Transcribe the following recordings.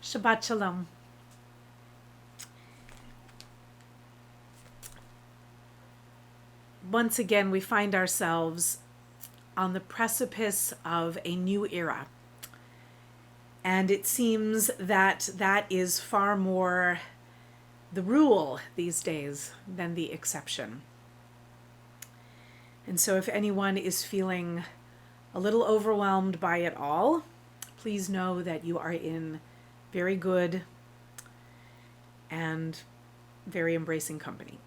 Shabbat Shalom. Once again, we find ourselves on the precipice of a new era. And it seems that that is far more the rule these days than the exception. And so if anyone is feeling a little overwhelmed by it all, please know that you are in very good and very embracing company.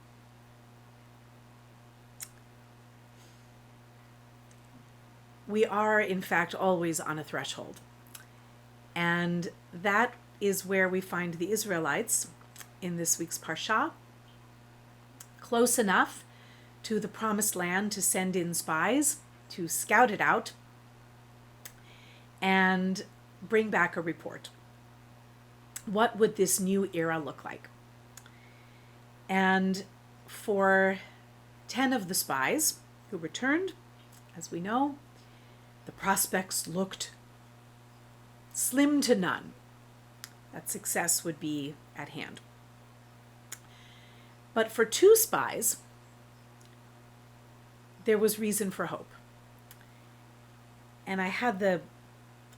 We are, in fact, always on a threshold. And that is where we find the Israelites in this week's Parsha, close enough to the promised land to send in spies to scout it out and bring back a report. What would this new era look like? And for 10 of the spies who returned, as we know, the prospects looked slim to none. That success would be at hand. But for 2 spies, there was reason for hope. And I had the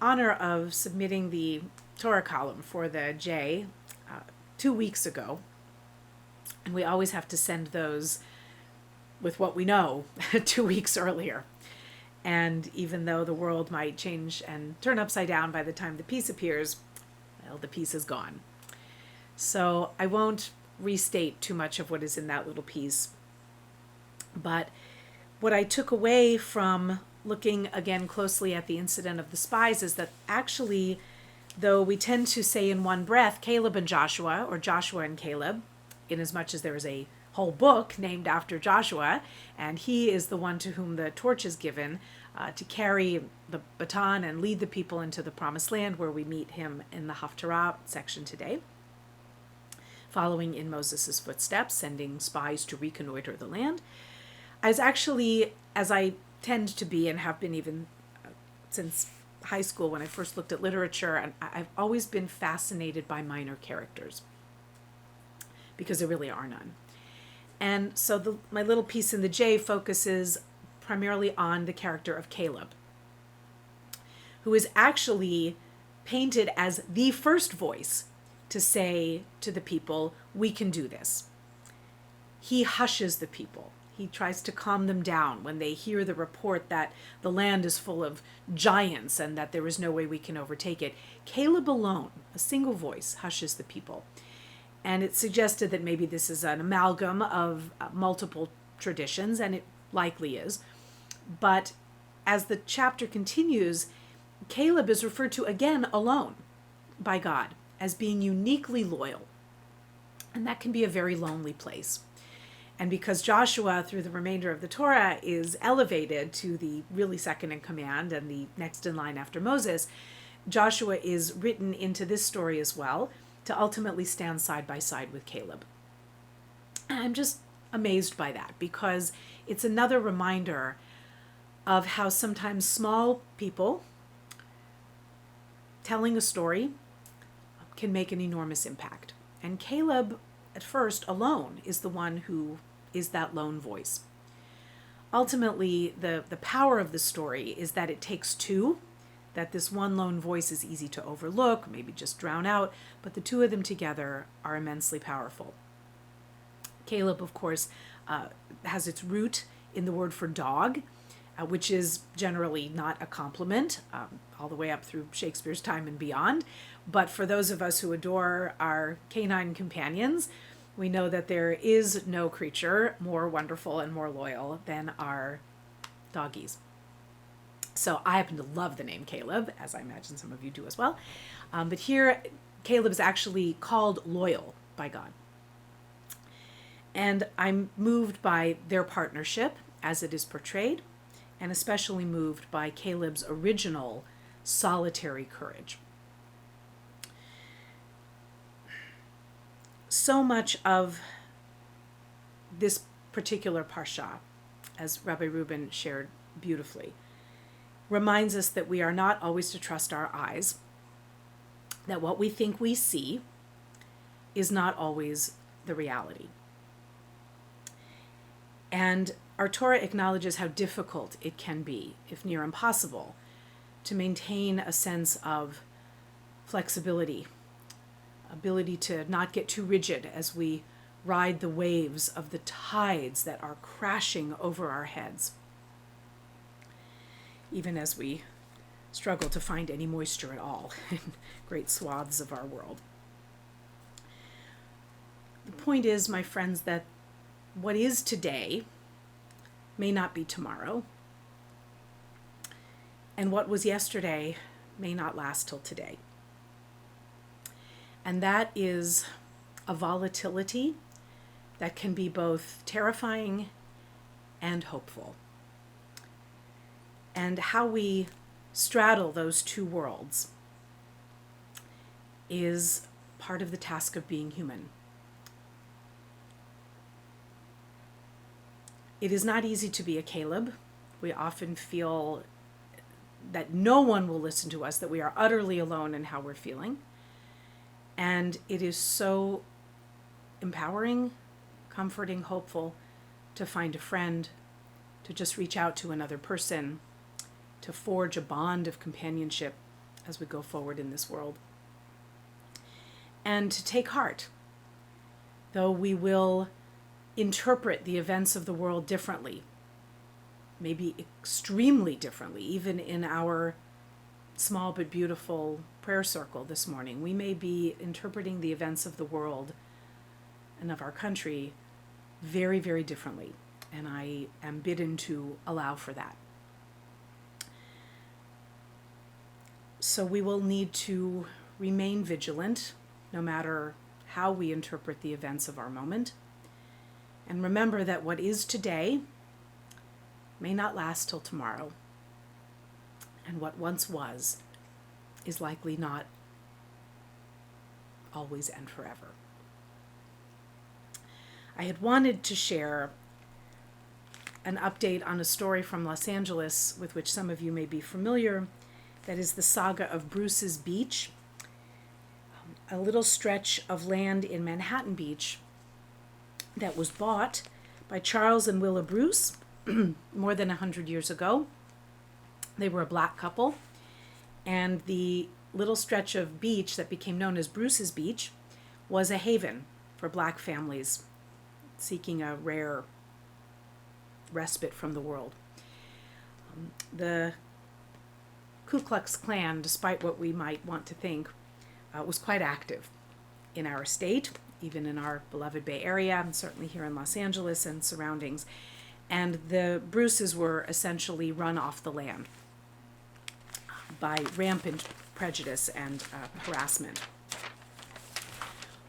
honor of submitting the Torah column for the J 2 weeks ago. And we always have to send those with what we know 2 weeks earlier. And even though the world might change and turn upside down by the time the piece appears, well, the piece is gone. So I won't restate too much of what is in that little piece. But what I took away from looking again closely at the incident of the spies is that actually, though we tend to say in one breath Caleb and Joshua, or Joshua and Caleb, in as much as there is a whole book named after Joshua, and he is the one to whom the torch is given to carry the baton and lead the people into the promised land, where we meet him in the Haftarah section today, following in Moses' footsteps, sending spies to reconnoiter the land. As I tend to be and have been even since high school when I first looked at literature, and I've always been fascinated by minor characters, because there really are none. And so my little piece in the J focuses primarily on the character of Caleb, who is actually painted as the first voice to say to the people, we can do this. He hushes the people. He tries to calm them down when they hear the report that the land is full of giants and that there is no way we can overtake it. Caleb alone, a single voice, hushes the people. And it suggested that maybe this is an amalgam of multiple traditions, and it likely is. But as the chapter continues, Caleb is referred to again alone by God as being uniquely loyal. And that can be a very lonely place. And because Joshua, through the remainder of the Torah, is elevated to the really second in command and the next in line after Moses, Joshua is written into this story as well, to ultimately stand side by side with Caleb. And I'm just amazed by that, because it's another reminder of how sometimes small people telling a story can make an enormous impact. And Caleb, at first, alone, is the one who is that lone voice. Ultimately, the power of the story is that it takes 2, that this one lone voice is easy to overlook, maybe just drown out, but the 2 of them together are immensely powerful. Caleb, of course, has its root in the word for dog, which is generally not a compliment, all the way up through Shakespeare's time and beyond. But for those of us who adore our canine companions, we know that there is no creature more wonderful and more loyal than our doggies. So I happen to love the name Caleb, as I imagine some of you do as well. But here, Caleb is actually called loyal by God. And I'm moved by their partnership as it is portrayed, and especially moved by Caleb's original solitary courage. So much of this particular parsha, as Rabbi Reuben shared beautifully, reminds us that we are not always to trust our eyes, that what we think we see is not always the reality. And our Torah acknowledges how difficult it can be, if near impossible, to maintain a sense of flexibility, ability to not get too rigid as we ride the waves of the tides that are crashing over our heads, even as we struggle to find any moisture at all in great swaths of our world. The point is, my friends, that what is today may not be tomorrow, and what was yesterday may not last till today. And that is a volatility that can be both terrifying and hopeful. And how we straddle those two worlds is part of the task of being human. It is not easy to be a Caleb. We often feel that no one will listen to us, that we are utterly alone in how we're feeling. And it is so empowering, comforting, hopeful to find a friend, to just reach out to another person, to forge a bond of companionship as we go forward in this world. And to take heart, though we will interpret the events of the world differently, maybe extremely differently, even in our small but beautiful prayer circle this morning. We may be interpreting the events of the world and of our country very, very differently, and I am bidden to allow for that. So we will need to remain vigilant, no matter how we interpret the events of our moment. And remember that what is today may not last till tomorrow. And what once was is likely not always and forever. I had wanted to share an update on a story from Los Angeles with which some of you may be familiar. That is the saga of Bruce's Beach, a little stretch of land in Manhattan Beach that was bought by Charles and Willa Bruce more than 100 years ago. They were a black couple, and the little stretch of beach that became known as Bruce's Beach was a haven for black families seeking a rare respite from the world. The Ku Klux Klan, despite what we might want to think, was quite active in our state, even in our beloved Bay Area, and certainly here in Los Angeles and surroundings. And the Bruces were essentially run off the land by rampant prejudice and harassment.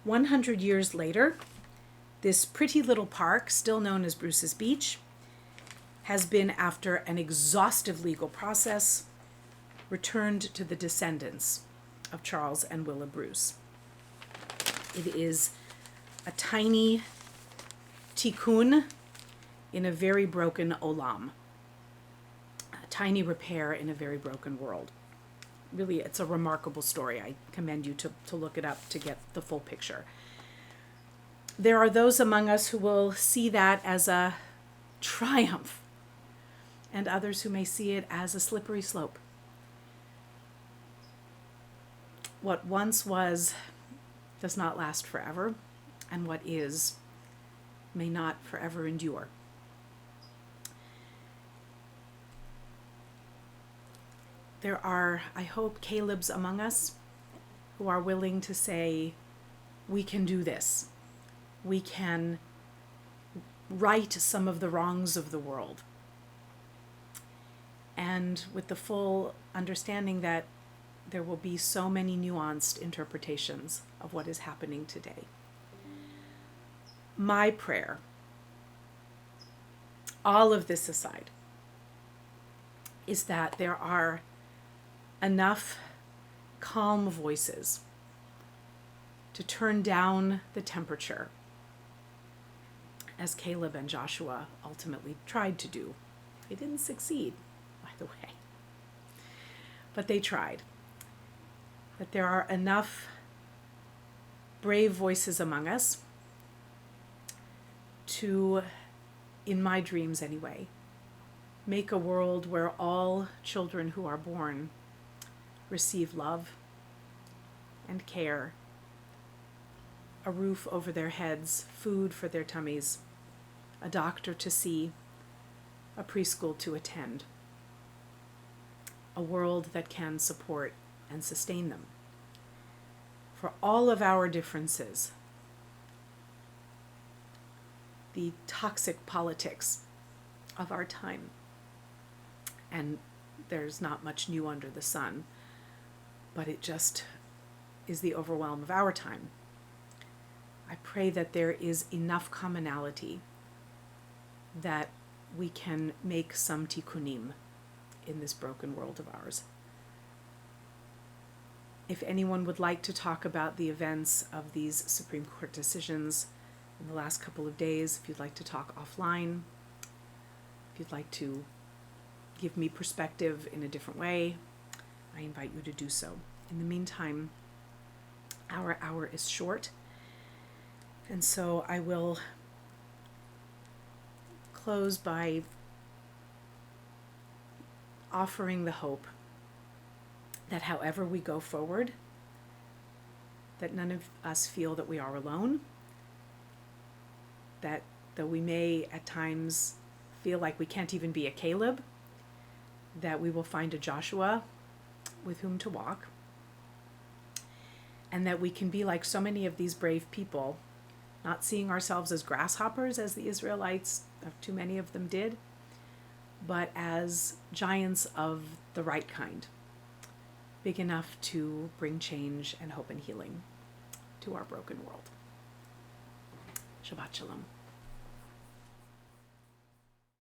100 years later, this pretty little park, still known as Bruce's Beach, has been, after an exhaustive legal process, returned to the descendants of Charles and Willa Bruce. It is a tiny tikkun in a very broken olam, a tiny repair in a very broken world. Really, it's a remarkable story. I commend you to look it up to get the full picture. There are those among us who will see that as a triumph, and others who may see it as a slippery slope. What once was does not last forever, and what is may not forever endure. There are, I hope, Calebs among us who are willing to say, we can do this. We can right some of the wrongs of the world. And with the full understanding that there will be so many nuanced interpretations of what is happening today. My prayer, all of this aside, is that there are enough calm voices to turn down the temperature, as Caleb and Joshua ultimately tried to do. They didn't succeed, by the way, but they tried. that there are enough brave voices among us to, in my dreams anyway, make a world where all children who are born receive love and care, a roof over their heads, food for their tummies, a doctor to see, a preschool to attend, a world that can support and sustain them. For all of our differences, the toxic politics of our time, and there's not much new under the sun, but it just is the overwhelm of our time. I pray that there is enough commonality that we can make some tikkunim in this broken world of ours. If anyone would like to talk about the events of these Supreme Court decisions in the last couple of days, if you'd like to talk offline, if you'd like to give me perspective in a different way, I invite you to do so. In the meantime, our hour is short, and so I will close by offering the hope that however we go forward, that none of us feel that we are alone, that though we may at times feel like we can't even be a Caleb, that we will find a Joshua with whom to walk, and that we can be like so many of these brave people, not seeing ourselves as grasshoppers as the Israelites, too many of them did, but as giants of the right kind, big enough to bring change and hope and healing to our broken world. Shabbat Shalom.